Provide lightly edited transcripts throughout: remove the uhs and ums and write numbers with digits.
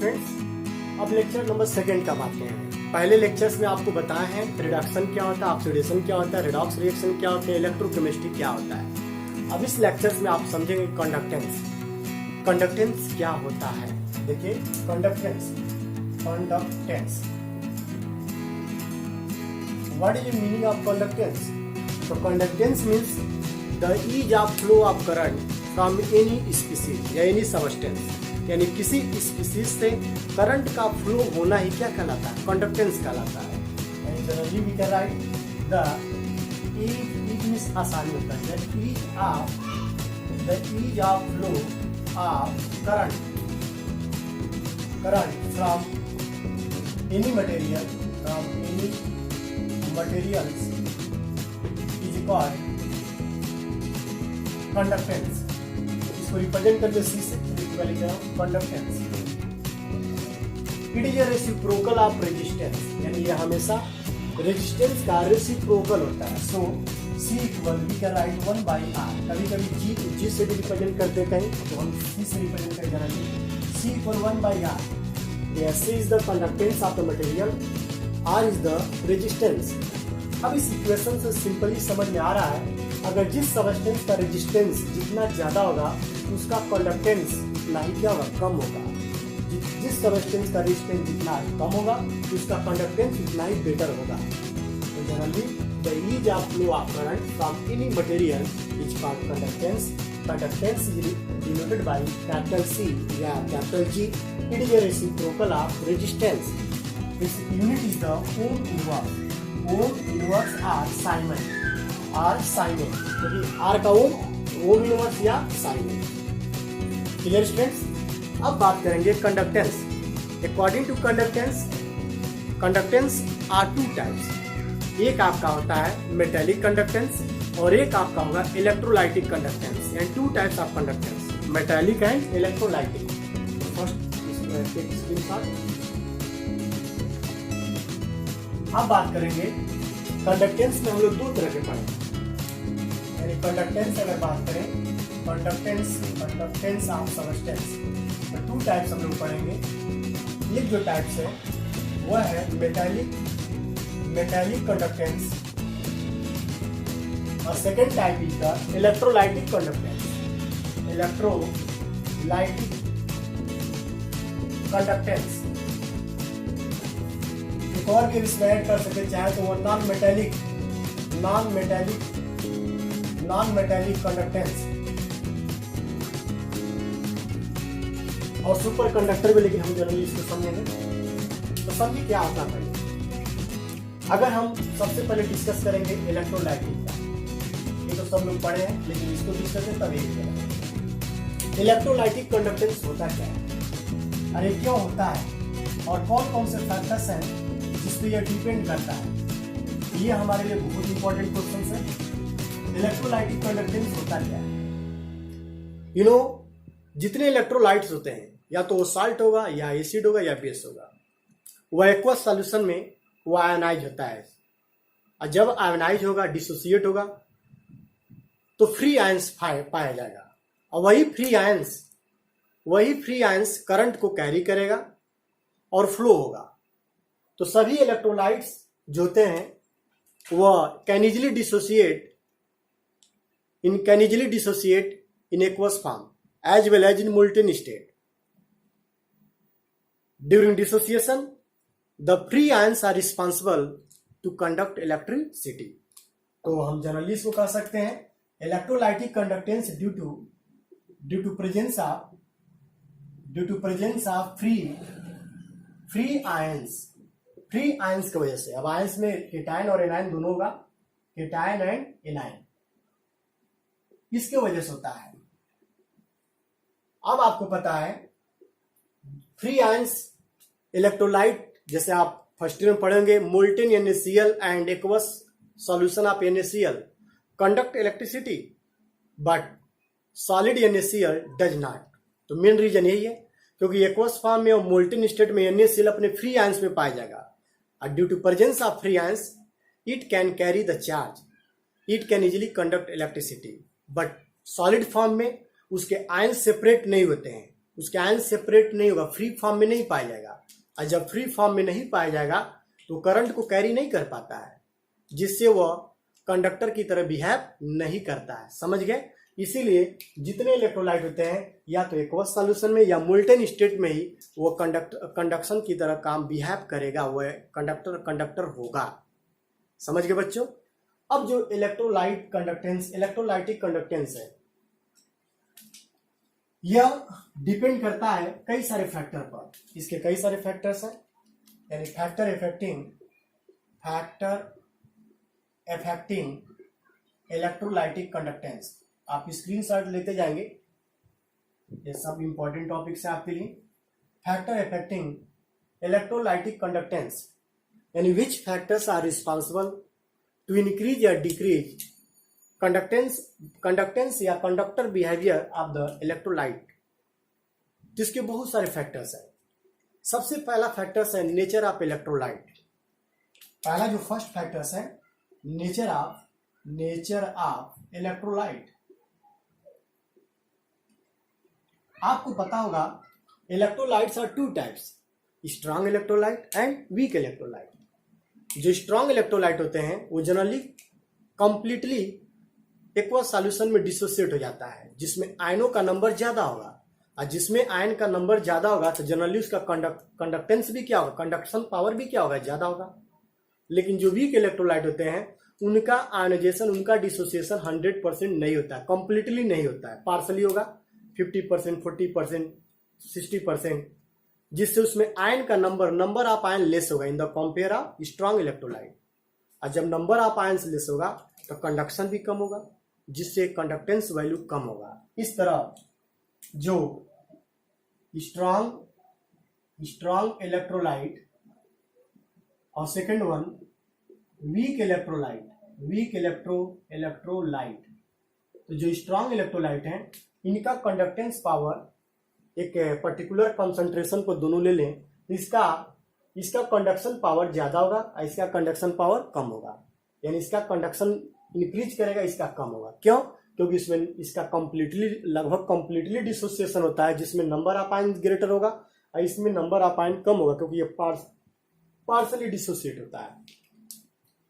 Friends, अब lecture number 2 का बात करें। पहले लेक्चर्स में आपको बताए हैं रिडक्शन क्या होता है, ऑक्सीडेशन क्या होता है, रेडॉक्स रिएक्शन क्या होता है, इलेक्ट्रोकेमिस्ट्री क्या होता है। अब इस लेक्चर्स में आप समझेंगे कंडक्टेंस। कंडक्टेंस क्या होता है, देखिए conductance. What is the meaning of conductance? तो conductance means the ease of flow of current from any species या एनी सबस्टेंस, यानी किसी स्पीसीज से करंट का फ्लो होना ही क्या कहलाता है, कंडक्टेंस कहलाता है। Generally we can write the ease means आसानी होता है, the ease of flow of current from any materials is called conductance. इसको रिप्रेजेंट करते सी से conductance. It is a reciprocal of resistance, यानी ये हमेशा रेजिस्टेंस का रेसिप्रोकल होता है। So C equal we can write 1/r। कभी कभी G से भी रिप्रेजेंट करते हैं कहीं, तो हम C से रिप्रेजेंट कर जाएंगे। C equal 1/r। C is the conductance of the material, R is the resistance. अब इस इक्वेशन से सिंपली समझ में आ रहा है, अगर जिस सबस्टेंस का रेजिस्टेंस जितना ज्यादा होगा उसका कंडक्टेंस उतना ही क्या होगा, कम होगा। जिस सबस्टेंस का रेजिस्टेंस जितना कम होगा उसका कंडक्टेंस उतना ही बेटर होगा। तो generally the ease of flow of current from any material is called conductance. Conductance is denoted by capital C या कैपिटल G। इट इज a reciprocal of resistance. Its unit is the ohm inverse. Ohm inverse R Simon. क्योंकि R का ohm inverse या साइन है। Clear students? अब बात करेंगे conductance. According to conductance are 2 types. एक आपका होता है मेटेलिक कंडक्टेंस और एक आपका होगा इलेक्ट्रोलाइटिक कंडक्टेंस, यानी 2 types of conductance, metallic and electrolytic. First screenshot. अब बात करेंगे कंडक्टेंस में हम लोग 2 तरह के पढ़ेंगे। कंडक्टेंस अगर बात करें, कंडक्टेंस ऑफ सबस्टेंस, तो 2 टाइप्स हम लोग पढ़ेंगे। एक जो टाइप्स है वह है मेटालिक कंडक्टेंस और second type is the electrolytic conductance. एक और भी इसमें ऐड कर सकते, चाहे तो वो नॉन मेटेलिक कंडक्टेंस और सुपर कंडक्टर भी, लेकिन हम जनरली इसको समझेंगे। तो समझिए क्या होता है। अगर हम सबसे पहले डिस्कस करेंगे इलेक्ट्रोलाइटिक का, ये तो सब लोग पढ़े हैं, लेकिन इसको डिस्कस करें तब एक करेंगे। इलेक्ट्रोलाइटिक कंडक्टेंस होता क्या है, अरे क्यों होता है और कौन कौन से फैक्टर्स हैं जिस पे यह डिपेंड करता है, ये हमारे लिए बहुत इंपॉर्टेंट क्वेश्चन है। इलेक्ट्रोलाइटिक कंडक्टेंस होता क्या है? जितने इलेक्ट्रोलाइट्स होते हैं, या तो वो साल्ट होगा या एसिड होगा या बेस होगा, वह एक्वस सॉल्यूशन में वो आयनाइज होता है। और जब आयनाइज होगा, डिसोसिएट होगा, तो फ्री आयंस पाया जाएगा। और वही फ्री आयंस करंट को कैरी करेगा और फ्लो होगा। तो सभी इलेक्ट्रोलाइट्स जो होते हैं वह can easily dissociate in aqueous form as well as in molten state. During dissociation, the free ions are responsible to conduct electricity. तो हम जनरली इसको कह सकते हैं electrolytic conductance due to presence of free ions की वजह से। अब आयंस में केटायन और एनायन दोनों होगा, केटायन एंड एनायन, इसके वजह से होता है। अब आपको पता है फ्री आयंस इलेक्ट्रोलाइट, जैसे आप फर्स्ट ईयर में पढ़ेंगे, molten NaCl and aqueous solution of NaCl conduct electricity but solid NaCl does not. तो मेन रीजन यही है क्योंकि एक्वस फॉर्म में और मोल्टेन स्टेट में NaCl अपने फ्री आयंस में पाया जाएगा, और due to presence of free ions it can carry the charge, it can easily conduct electricity. But solid form में उसके आयन सेपरेट नहीं होते हैं, उसके आयन सेपरेट नहीं होगा, फ्री फॉर्म में नहीं पाया जाएगा। और जब फ्री फॉर्म में नहीं पाया जाएगा तो करंट को कैरी नहीं कर पाता है, जिससे वह कंडक्टर की तरह बिहेव नहीं करता है। समझ गए? इसीलिए जितने इलेक्ट्रोलाइट होते हैं या तो एक्वस सॉल्यूशन में या मोल्टेन स्टेट में ही वो कंडक्शन की तरह काम बिहेव करेगा, वह कंडक्टर होगा। समझ गए बच्चों? अब जो इलेक्ट्रोलाइटिक कंडक्टेंस है, यह डिपेंड करता है कई सारे फैक्टर पर। इसके कई सारे फैक्टर्स हैं, यानी फैक्टर अफेक्टिंग इलेक्ट्रोलाइटिक कंडक्टेंस। आप स्क्रीनशॉट लेते जाएंगे, ये सब इंपॉर्टेंट टॉपिक्स है आपके लिए। फैक्टर अफेक्टिंग इलेक्ट्रोलाइटिक कंडक्टेंस, यानी which factors are responsible to increase या डिक्रीज कंडक्टेंस या conductor behaviour of the electrolyte. जिसके बहुत सारे फैक्टर्स हैं। सबसे पहला फैक्टर्स है नेचर ऑफ इलेक्ट्रोलाइट। पहला जो फर्स्ट फैक्टर्स है नेचर ऑफ इलेक्ट्रोलाइट। आपको पता होगा electrolytes are two types, strong electrolyte and weak electrolyte. जो स्ट्रॉन्ग इलेक्ट्रोलाइट होते हैं वो जनरली कंप्लीटली एक्वस सॉल्यूशन में डिसोसिएट हो जाता है, जिसमें आयनों का नंबर ज्यादा होगा। और जिसमें आयन का नंबर ज्यादा होगा तो जनरली उसका कंडक्टेंस भी क्या होगा, कंडक्शन पावर भी क्या होगा, ज्यादा होगा। लेकिन जो वीक इलेक्ट्रोलाइट होते हैं उनका आयनाइजेशन, उनका डिसोसिएशन 100% नहीं होता है, कंप्लीटली नहीं होता है, पार्सली होगा, 50%, 40%, 60%, जिससे उसमें आयन का नंबर ऑफ आयन लेस होगा in the compare of strong electrolyte. और जब नंबर ऑफ आयन लेस होगा तो कंडक्शन भी कम होगा, जिससे कंडक्टेंस वैल्यू कम होगा। इस तरह जो स्ट्रॉन्ग इलेक्ट्रोलाइट और सेकेंड वन वीक इलेक्ट्रोलाइट। तो जो स्ट्रॉन्ग इलेक्ट्रोलाइट हैं इनका कंडक्टेंस पावर एक पर्टिकुलर कंसंट्रेशन को दोनों ले लें, इसका कंडक्शन पावर ज्यादा होगा और इसका कंडक्शन पावर कम होगा। यानी इसका कंडक्शन इंक्रीज करेगा, इसका कम होगा। क्यों? क्योंकि इसमें इसका लगभग कंप्लीटली डिसोसिएशन होता है, जिसमें नंबर ऑफ आयन ग्रेटर होगा और इसमें नंबर ऑफ आयन कम होगा, क्योंकि ये पार्सली डिसोसिएट होता है।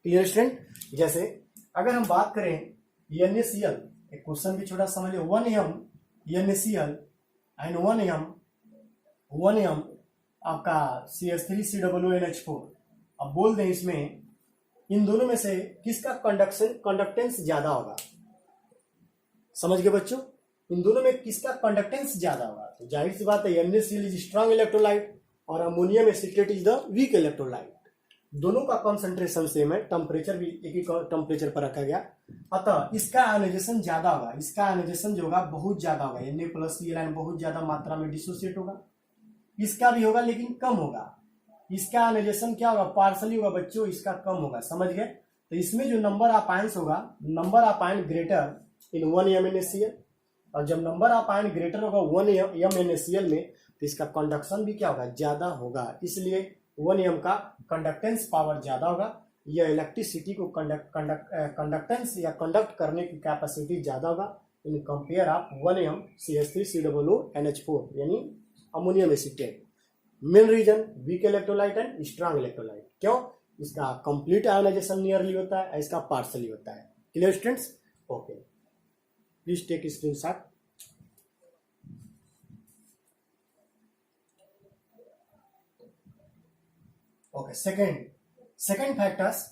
Clear student? जैसे अगर हम बात करें NaCl, एक क्वेश्चन भी छोटा समझ लो, 1m NaCl एंड 1m आपका CH3COONH4। अब बोल दें इसमें इन दोनों में से किसका कंडक्टेंस ज्यादा होगा? समझ गए बच्चों? इन दोनों में किसका कंडक्टेंस ज्यादा होगा? तो जाहिर सी बात है NaCl इज स्ट्रॉन्ग इलेक्ट्रोलाइट और ammonium acetate is the weak electrolyte. दोनों का कंसंट्रेशन सेम है, टेम्परेचर भी एक ही टेम्परेचर पर रखा गया, अतः इसका आयोनाइजेशन ज्यादा होगा। इसका आयोनाइजेशन जो होगा बहुत ज्यादा होगा, Na+Cl बहुत ज्यादा मात्रा में डिसोसिएट होगा। इसका भी होगा लेकिन कम होगा। इसका आयोनाइजेशन क्या होगा? पार्सली होगा बच्चों, इसका कम होगा। समझ गए? तो इसमें जो नंबर ऑफ आयंस होगा, number of ion greater in 1m NaCl, और जब नंबर ऑफ आयन ग्रेटर होगा 1m NaCl में तो इसका कंडक्शन भी क्या होगा? ज्यादा होगा। इसलिए 1m का कंडक्टेंस पावर ज्यादा होगा। यह इलेक्ट्रिसिटी को कंडक्टेंस या कंडक्ट करने की कैपेसिटी ज्यादा होगा in compare of 1m CH3COONH4 यानी ammonium acetate. Main reason weak electrolyte and strong electrolyte. क्यों? इसका कंप्लीट आयोनाइजेशन नियरली होता है, इसका पार्सली होता है। Clear students? Okay, please take screenshot. Okay, second factors.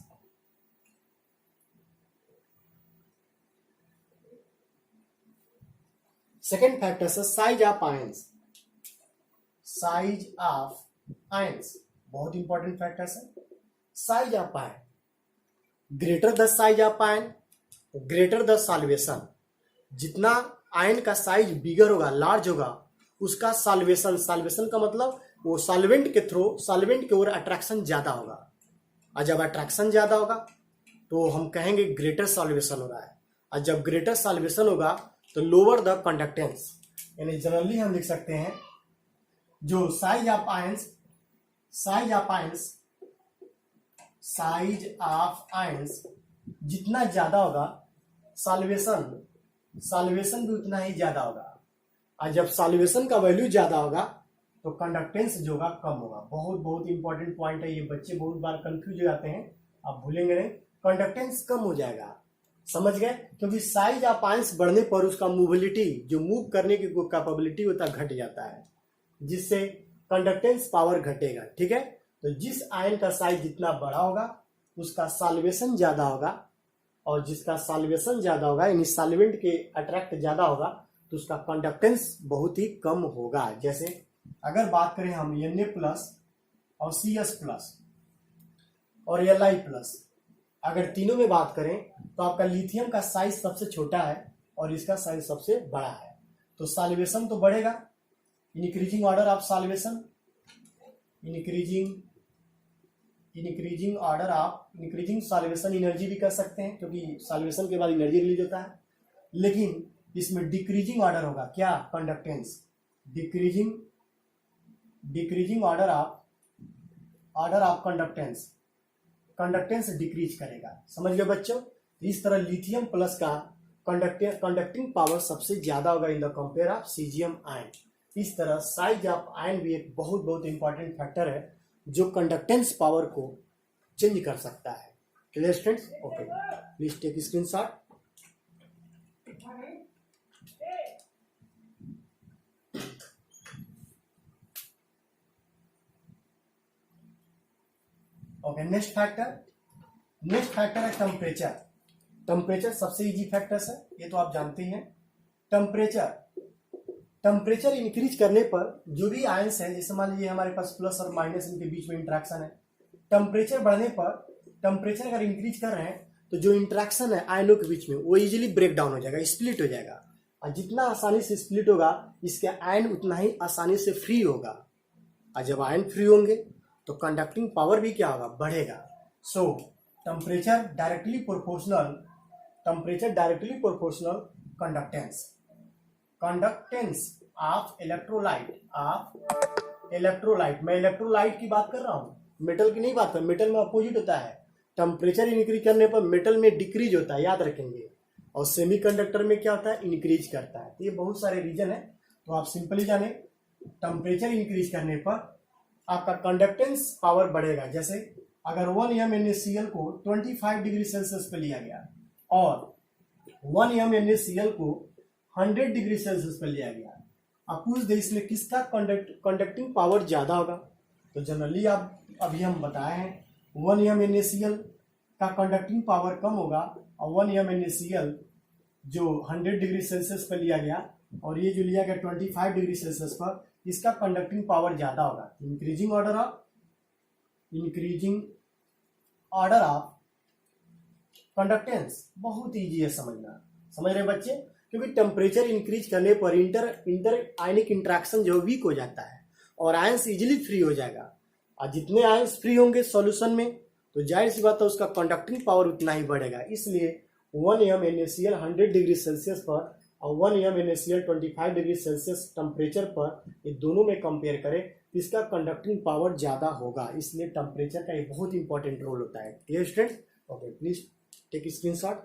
Second factors is size of ions. Size of ions बहुत important factors है। Size of ion, greater the size of ion greater the solvation. जितना ion का size बिगर होगा, large होगा, उसका solvation का मतलब वो सॉल्वेंट के ओर अट्रैक्शन ज्यादा होगा। और जब अट्रैक्शन ज्यादा होगा तो हम कहेंगे ग्रेटर सॉल्वेशन हो रहा है। और जब ग्रेटर सॉल्वेशन होगा तो लोअर द कंडक्टेंस। यानी जनरली हम लिख सकते हैं जो साइज ऑफ आयंस जितना ज्यादा होगा, सॉल्वेशन भी उतना ही ज्यादा होगा। और जब सॉल्यूशन का वैल्यू ज्यादा होगा तो कंडक्टेंस जो होगा कम होगा। बहुत बहुत इंपॉर्टेंट पॉइंट है ये, बच्चे बहुत बार कंफ्यूज हो जाते हैं, आप भूलेंगे नहीं। कंडक्टेंस कम हो जाएगा, समझ गए, क्योंकि साइज ऑफ आयंस बढ़ने पर उसका मूविलिटी, जो मूव करने की कैपेबिलिटी होता है, घट जाता है, जिससे कंडक्टेंस पावर घटेगा। ठीक है, तो जिस आयन का साइज जितना बड़ा होगा उसका सॉल्वेशन ज्यादा होगा, और जिसका सॉल्वेशन ज्यादा होगा यानी सॉल्वेंट के अट्रैक्ट ज्यादा होगा तो उसका कंडक्टेंस बहुत ही कम होगा। जैसे अगर बात करें हम Na प्लस और Cs प्लस और Li प्लस, अगर तीनों में बात करें तो आपका लिथियम का साइज सबसे छोटा है और इसका साइज सबसे बड़ा है, तो सॉल्वेशन तो बढ़ेगा, increasing order of solvation, increasing solvation energy भी कर सकते हैं, क्योंकि सॉल्वेशन के बाद एनर्जी रिलीज होता है। लेकिन इसमें डिक्रीजिंग ऑर्डर होगा, क्या, conductance, decreasing order of conductance decrease करेगा। समझ गए बच्चों। इस तरह लिथियम प्लस का कंडक्टिंग पावर सबसे ज्यादा होगा in the compare of caesium ion. इस तरह साइज ऑफ आयन भी एक बहुत बहुत इंपॉर्टेंट फैक्टर है जो कंडक्टेंस पावर को चेंज कर सकता है। Clear students? Okay, please take screenshot. Okay, next factor है टेम्परेचर। टेम्परेचर सबसे इजी फैक्टर्स है, ये तो आप जानते ही हैं। टेम्परेचर इंक्रीज करने पर जो भी आयंस है, जैसे मान लीजिए हमारे पास प्लस और माइनस, इनके बीच में इंटरेक्शन है, टेम्परेचर बढ़ने पर, टेम्परेचर अगर इंक्रीज कर रहे हैं तो जो इंटरेक्शन है आयनों के बीच में वो इजीली ब्रेक डाउन हो जाएगा, स्प्लिट हो जाएगा, और जितना आसानी से स्प्लिट होगा इसके आयन उतना ही आसानी से फ्री होगा, और जब आयन फ्री होंगे तो कंडक्टिंग पावर भी क्या होगा, बढ़ेगा। सो temperature directly proportional conductance of electrolyte. मैं इलेक्ट्रोलाइट की बात कर रहा हूँ, मेटल की नहीं बात कर। मेटल में अपोजिट होता है, टेम्परेचर इंक्रीज करने पर मेटल में डिक्रीज होता है, याद रखेंगे, और सेमीकंडक्टर में क्या होता है, इंक्रीज करता है। तो ये बहुत सारे रीजन है, तो आप सिंपली जाने टेम्परेचर इंक्रीज करने पर आपका कंडक्टेंस पावर बढ़ेगा। जैसे अगर 1 mNaCl को 25 डिग्री सेल्सियस पे लिया गया और 1 mNaCl को 100 डिग्री सेल्सियस पे लिया गया, आप पूछ दे इसमें किसका कंडक्टिंग पावर ज्यादा होगा, तो जनरली आप अभी हम बताए हैं 1 mNaCl का कंडक्टिंग पावर कम होगा, और 1 mNaCl जो 100 डिग्री सेल्सियस पर लिया गया और ये जो लिया गया 25 डिग्री सेल्सियस पर, इसका कंडक्टिंग पावर ज्यादा होगा। इंक्रीजिंग ऑर्डर ऑफ कंडक्टेंस बहुत इजी है समझना, समझ रहे बच्चे, क्योंकि टेम्परेचर इंक्रीज करने पर इंटर आयनिक इंट्रैक्शन जो वीक हो जाता है और आयंस इजीली फ्री हो जाएगा, और जितने आयंस फ्री होंगे सॉल्यूशन में तो जाहिर सी बात है उसका कंडक्टिंग पावर उतना ही बढ़ेगा। इसलिए 1 mNaCl 100 डिग्री सेल्सियस पर और 1 mNaCl 25 डिग्री सेल्सियस टेम्परेचर पर, ये दोनों में कंपेयर करें तो इसका कंडक्टिंग पावर ज्यादा होगा। इसलिए टेम्परेचर का एक बहुत इंपॉर्टेंट रोल होता है। Clear students? Okay, please take screenshot.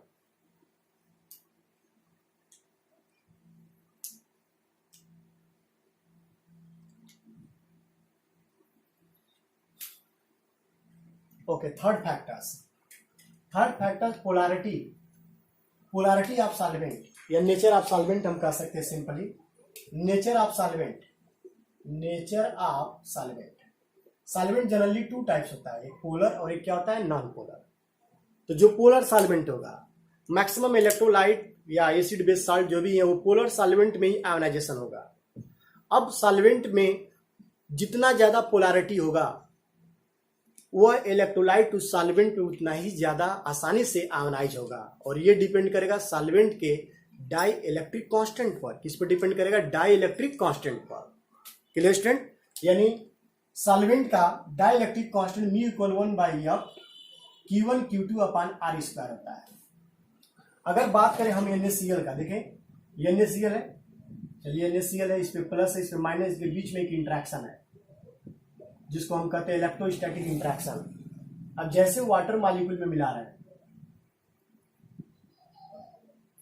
Okay, third factor polarity of solvent या नेचर ऑफ सॉल्वेंट हम कह सकते हैं simply. Nature of solvent generally 2 types होता है, एक पोलर और एक क्या होता है, नॉन पोलर। तो जो पोलर सॉल्वेंट होगा, मैक्सिमम इलेक्ट्रोलाइट या एसिड बेस साल्ट जो भी है वो पोलर सॉल्वेंट में ही आयोनाइजेशन होगा। अब सॉल्वेंट में जितना ज्यादा पोलैरिटी होगा वह इलेक्ट्रोलाइट उस सॉल्वेंट पे उतना ही ज्यादा आसानी से आयोनाइज होगा, और ये डिपेंड करेगा सॉल्वेंट के डाई इलेक्ट्रिक कांस्टेंट पर। किस पर डिपेंड करेगा, डाई इलेक्ट्रिक कांस्टेंट पर। Clear student? यानी सॉल्वेंट का dielectric constant μ = 1/f Q1 Q2 upon R square होता है। अगर बात करें हम NaCl का, देखें NaCl है, चलिए NaCl है, इस पे प्लस है, इस पे माइनस, इसके बीच में एक इंट्रैक्शन है जिसको हम कहते हैं इलेक्ट्रोस्टैटिक इंट्रैक्शन। अब जैसे वाटर मॉलिक्यूल में मिला रहे हैं,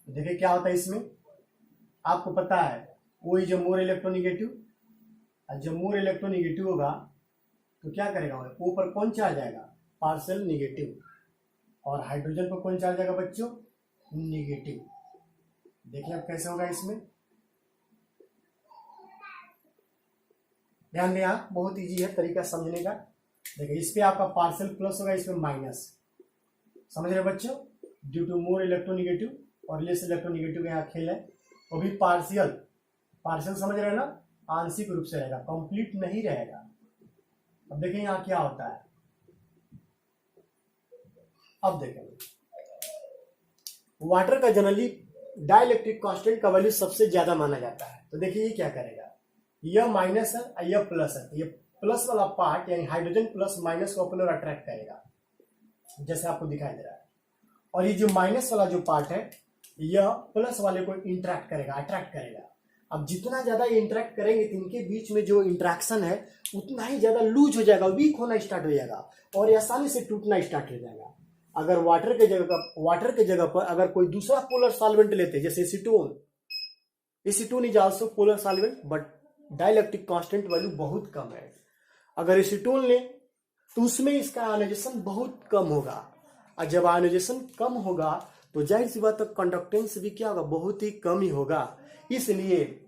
देखिए क्या होता है इसमें, आपको पता है O इज मोर इलेक्ट्रोनिगेटिव, और जब मोर इलेक्ट्रोनिगेटिव होगा तो क्या करेगा, O पर कौन चार्ज आएगा, पार्शियल निगेटिव, और हाइड्रोजन पर कौन चार्ज आएगा बच्चों, निगेटिव। देखिए अब कैसे होगा इसमें, ध्यान दें आप, बहुत इजी है तरीका समझने का। देखिए इस पे आपका पार्शियल प्लस होगा, इसमें माइनस, समझ रहे बच्चों, ड्यू टू मोर इलेक्ट्रोनिगेटिव और लेस इलेक्ट्रोनिगेटिव का यहाँ खेल है, वो भी पार्शियल, पार्शियल समझ रहे हैं ना, आंशिक रूप से रहेगा, कंप्लीट नहीं रहेगा। अब देखें यहाँ क्या होता है, अब देखेंगे वाटर का जनरली डाइलेक्ट्रिक कांस्टेंट का वैल्यू सबसे ज्यादा माना जाता है। तो देखिए ये क्या करेगा, यह माइनस है यह प्लस है, ये प्लस वाला पार्ट यानी हाइड्रोजन प्लस माइनस को अपन अट्रैक्ट करेगा, जैसे आपको दिखाई दे रहा है, और ये जो माइनस वाला जो पार्ट है यह प्लस वाले को इंटरेक्ट करेगा, अट्रैक्ट करेगा। अब जितना ज्यादा ये इंटरेक्ट करेंगे तो इनके बीच में जो इंटरेक्शन है उतना ही ज्यादा लूज हो जाएगा, वीक होना स्टार्ट हो जाएगा और आसानी से टूटना स्टार्ट हो जाएगा। अगर वाटर के जगह पर अगर कोई दूसरा पोलर सॉल्वेंट लेते जैसे acetone is also polar solvent but dielectric constant value बहुत कम है। अगर एसीटोन ले तो उसमें इसका आयोनाइजेशन बहुत कम होगा, और जब आयोनाइजेशन कम होगा तो जाहिर सी बात कंडक्टेंस भी क्या होगा, बहुत ही कम ही होगा। इसलिए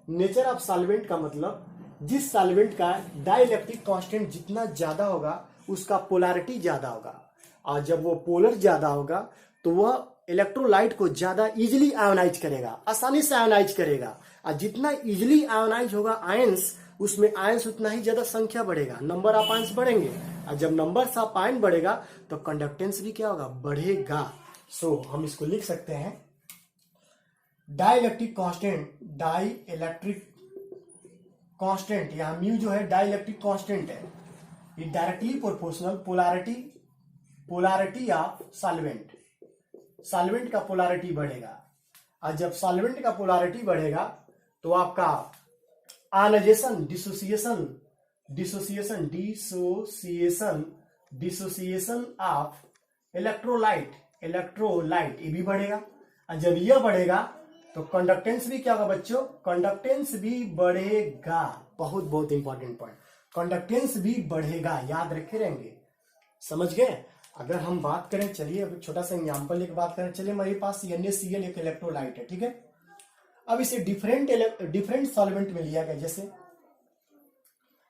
नेचर ऑफ सॉल्वेंट का मतलब जिस सॉल्वेंट का डाइलेक्ट्रिक कांस्टेंट जितना ज्यादा होगा उसका पोलैरिटी ज्यादा होगा, और जब वो पोलर ज्यादा होगा तो वह इलेक्ट्रोलाइट को ज्यादा इजिली आयोनाइज करेगा, आसानी से आयोनाइज करेगा, और जितना इजिली आयोनाइज होगा आयंस, उसमें आयंस उतना ही ज्यादा संख्या बढ़ेगा, नंबर ऑफ आयंस बढ़ेंगे, और जब नंबर ऑफ आयन बढ़ेगा तो कंडक्टेंस भी क्या होगा, बढ़ेगा। सो हम इसको लिख सकते हैं डाइलेक्ट्रिक कांस्टेंट, यहां म्यू जो है डाइलेक्ट्रिक कांस्टेंट है, ये directly proportional polarity of solvent का पोलैरिटी बढ़ेगा, और जब सॉल्वेंट का पोलैरिटी बढ़ेगा तो आपका आयोनाइजेशन डिसोसिएशन ऑफ इलेक्ट्रोलाइट ये भी बढ़ेगा, और जब यह बढ़ेगा तो कंडक्टेंस भी क्या होगा बच्चों, कंडक्टेंस भी बढ़ेगा। बहुत बहुत इंपॉर्टेंट पॉइंट, कंडक्टेंस भी बढ़ेगा, याद रखे रहेंगे, समझ गए। अगर हम बात करें, चलिए अब छोटा सा एग्जांपल एक बात करें, चलिए मेरे पास NaCl एक इलेक्ट्रोलाइट है, ठीक है। अब इसे डिफरेंट सॉल्वेंट में लिया गया, जैसे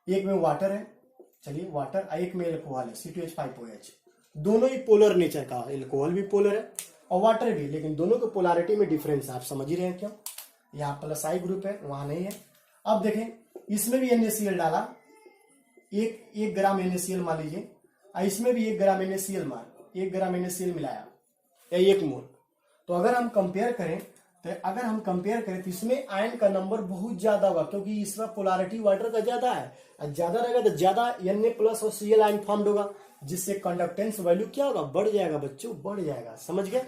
एक में वाटर है, चलिए वाटर, एक में एल्कोहल है C2H5OH, दोनों ही पोलर नेचर का, एल्कोहल भी पोलर है और वाटर भी, लेकिन दोनों के पोलैरिटी में डिफरेंस है, आप समझ ही रहे हैं क्यों, यहाँ प्लस I ग्रुप है वहां नहीं है। अब देखें इसमें भी NaCl डाला, एक ग्राम NaCl मान लीजिए, इसमें भी 1 ग्राम NaCl मिलाया या 1 मोल, तो अगर हम कंपेयर करें तो इसमें आयन का नंबर बहुत ज्यादा होगा, क्योंकि इसका पोलैरिटी वाटर का ज्यादा है, ज्यादा रहेगा तो ज्यादा Na प्लस और Cl आयन फॉर्म्ड होगा, जिससे कंडक्टेंस वैल्यू क्या होगा, बढ़ जाएगा बच्चों, बढ़ जाएगा, समझ गए।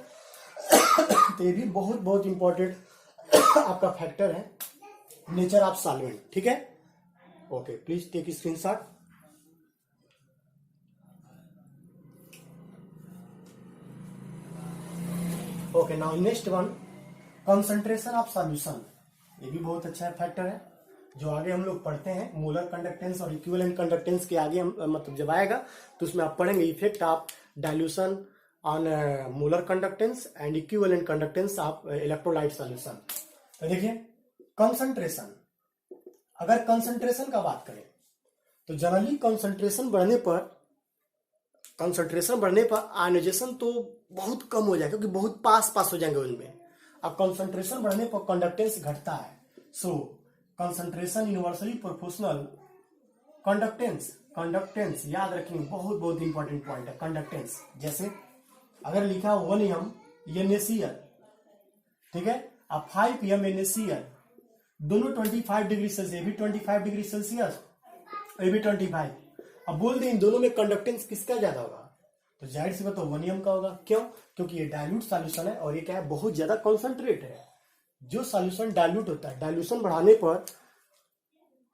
तो ये भी बहुत बहुत इंपॉर्टेंट आपका फैक्टर है, नेचर ऑफ सॉल्वेंट, ठीक है। Okay, please take screenshot. Okay, now next one, concentration of solution, ये भी बहुत अच्छा फैक्टर है जो आगे हम लोग पढ़ते हैं, मोलर कंडक्टेंस और इक्विवेलेंट कंडक्टेंस के आगे हम मतलब जब आएगा तो उसमें आप पढ़ेंगे effect of dilution on molar conductance and equivalent conductance of electrolyte solution. तो देखिए कंसंट्रेशन, अगर कंसंट्रेशन का बात करें तो जनरली कंसंट्रेशन बढ़ने पर आयोनाइजेशन तो बहुत कम हो जाएगा, क्योंकि बहुत पास हो जाएंगे उनमें। अब कंसंट्रेशन बढ़ने पर कंडक्टेंस घटता है, सो कंसंट्रेशन इनवर्सली प्रोपोर्शनल कंडक्टेंस याद रखेंगे, बहुत बहुत इंपॉर्टेंट पॉइंट है कंडक्टेंस। जैसे अगर लिखा 1m NaCl, ठीक है, अब 5m NaCl, दोनों 25 डिग्री सेल्सियस, ये भी 25 डिग्री सेल्सियस, ये भी 25। अब बोल दें इन दोनों में कंडक्टेंस किसका ज्यादा होगा, तो जाहिर सी बात 1m का होगा। क्यों, क्योंकि ये डाइल्यूट सॉल्यूशन है और ये क्या है, बहुत ज्यादा कॉन्सेंट्रेट है। जो सॉल्यूशन डाइल्यूट होता है, डाइल्यूशन बढ़ाने पर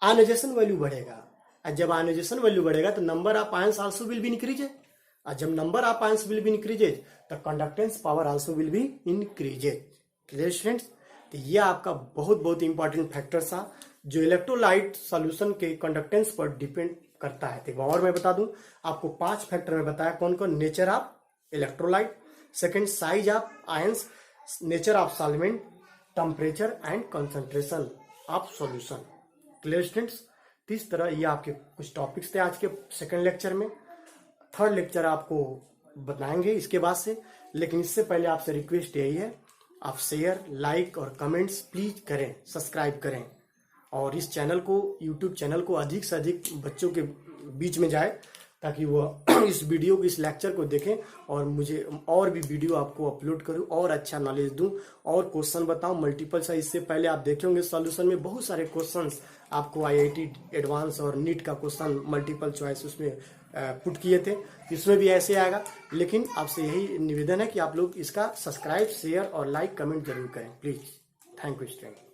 आयोनाइजेशन वैल्यू बढ़ेगा, और जब आयोनाइजेशन वैल्यू बढ़ेगा तो number of ions also will be increases, और जब number of ions will be increases तो conductance power also will be increases. Clear students, तो ये आपका बहुत बहुत इंपॉर्टेंट फैक्टर था जो इलेक्ट्रोलाइट सॉल्यूशन के कंडक्टेंस पर डिपेंड करता है। तो और मैं बता दूं आपको 5 फैक्टर में बताया कौन कौन। Nature of electrolyte, second size of ions, nature of solvent, temperature and concentration of solution. Clear students? तो इस तरह ये आपके कुछ टॉपिक्स थे आज के सेकंड लेक्चर में। थर्ड लेक्चर आपको बताएंगे इसके बाद से, लेकिन इससे पहले आपसे रिक्वेस्ट यही है आप शेयर, लाइक और कमेंट्स प्लीज करें, सब्सक्राइब करें और इस चैनल को, यूट्यूब चैनल को अधिक से अधिक बच्चों के बीच में जाए ताकि वो इस वीडियो को, इस लेक्चर को देखें और मुझे और भी वीडियो आपको अपलोड करूं और अच्छा नॉलेज दूं और क्वेश्चन बताऊं मल्टीपल से। इससे पहले आप देखे होंगे सॉल्यूशन में बहुत सारे क्वेश्चंस आपको IIT एडवांस और नीट का क्वेश्चन मल्टीपल चॉइस उसमें पुट किए थे, इसमें भी ऐसे आएगा। लेकिन आपसे यही निवेदन है कि आप लोग इसका सब्सक्राइब, शेयर और लाइक कमेंट जरूर करें प्लीज। Thank you student.